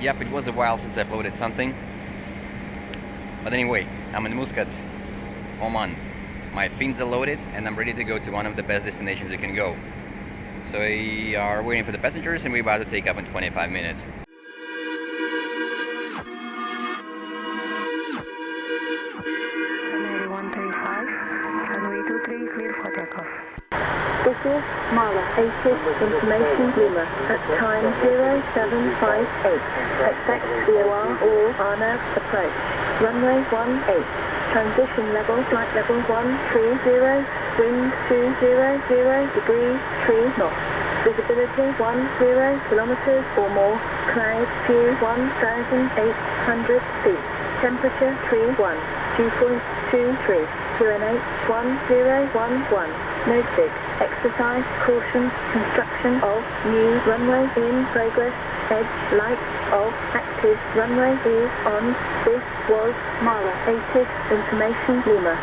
Yep, it was a while since I uploaded something. But anyway, I'm in Muscat, Oman. My fins are loaded and I'm ready to go to one of the best destinations you can go. So we are waiting for the passengers and we're about to take up in 25 minutes. This is Mala 80 Information Lima at time 0758. Expect VOR or RNAV approach. Runway 18. Transition level, flight level 130. Wind 200 degrees 3 knots. Visibility 10 kilometers or more. Cloud view 1,800 feet. Temperature 31. 2.23. QNH 1011. Noted. Exercise caution. Construction of new runway in progress. Edge light of active runway is on. This was Mala 80 Information Lima.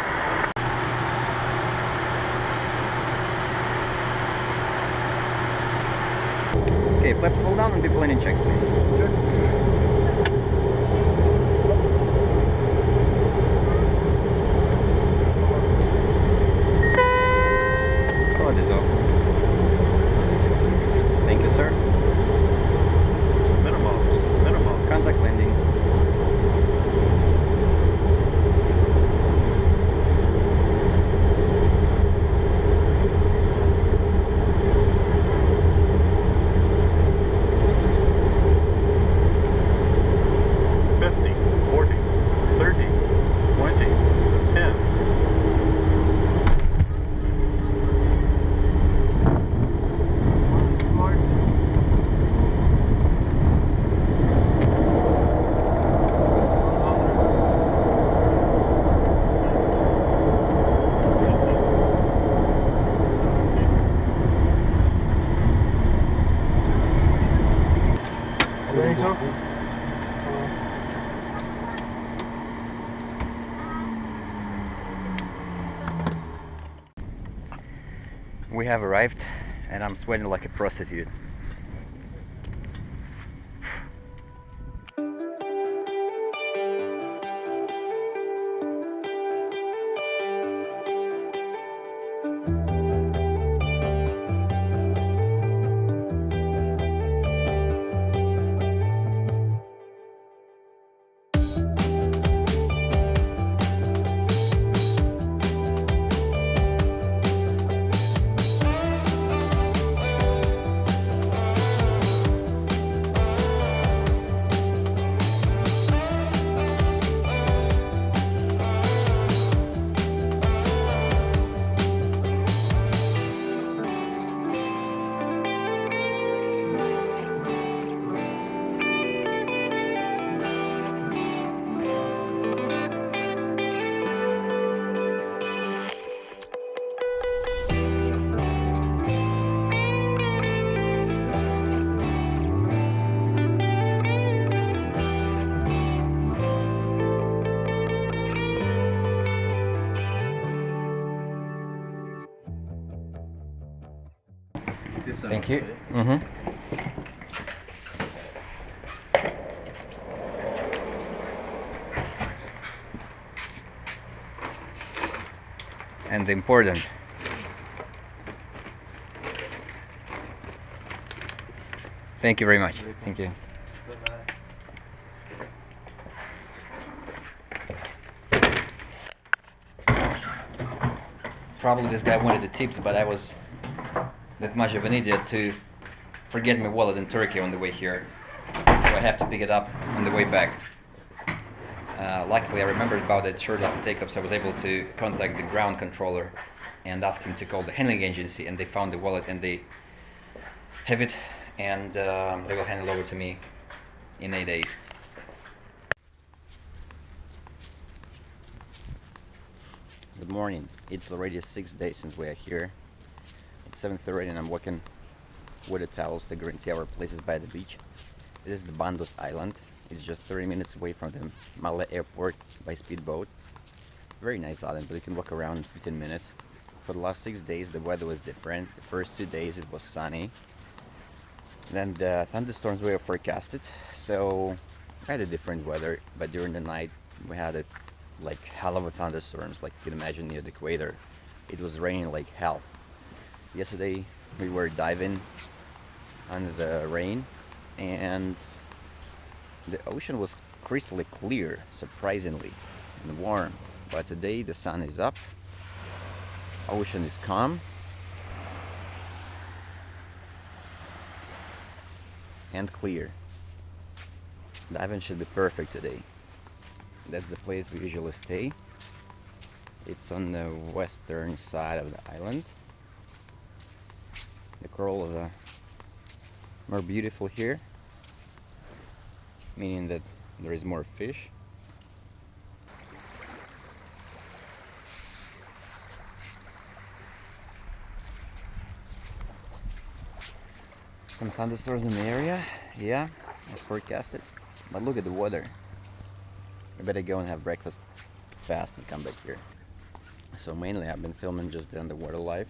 Okay, flaps fall down and before landing checks, please. Sure. We have arrived and I'm sweating like a prostitute. Thank you. And the important. Thank you very much. Thank you. Probably this guy wanted the tips, but I was that much of an idiot to forget my wallet in Turkey on the way here, so I have to pick it up on the way back. Luckily I remembered about it shortly after takeoff, so I was able to contact the ground controller and ask him to call the handling agency, and they found the wallet and they have it, and they will hand it over to me in 8 days. Good morning. It's already 6 days since we are here. It's 7:30 and I'm walking with the towels to guarantee our places by the beach. This is the Bandos Island. It's just 30 minutes away from the Malé airport by speedboat. Very nice island, but you can walk around in 15 minutes. For the last 6 days the weather was different. The first 2 days it was sunny. Then the thunderstorms were forecasted, so we had a different weather, but during the night we had a like hell of a thunderstorms, like you can imagine near the equator. It was raining like hell. Yesterday we were diving under the rain, and the ocean was crystal clear, surprisingly, and warm. But today the sun is up, ocean is calm, and clear. Diving should be perfect today. That's the place we usually stay. It's on the western side of the island. The corals are more beautiful here, meaning that there is more fish. Some thunderstorms in the area, yeah, as forecasted. But look at the weather. I better go and have breakfast fast and come back here. So mainly I've been filming just the underwater life.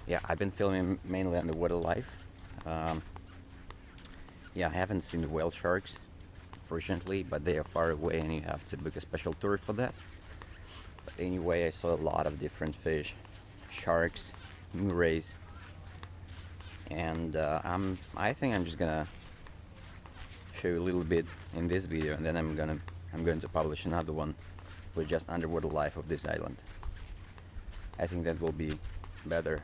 Yeah, I've been filming mainly underwater life. Yeah, I haven't seen the whale sharks, fortunately, but they are far away and you have to book a special tour for that. But anyway, I saw a lot of different fish, sharks, moorrays, and I think I'm just gonna show you a little bit in this video, and then I'm going to publish another one with just underwater life of this island. I think that will be better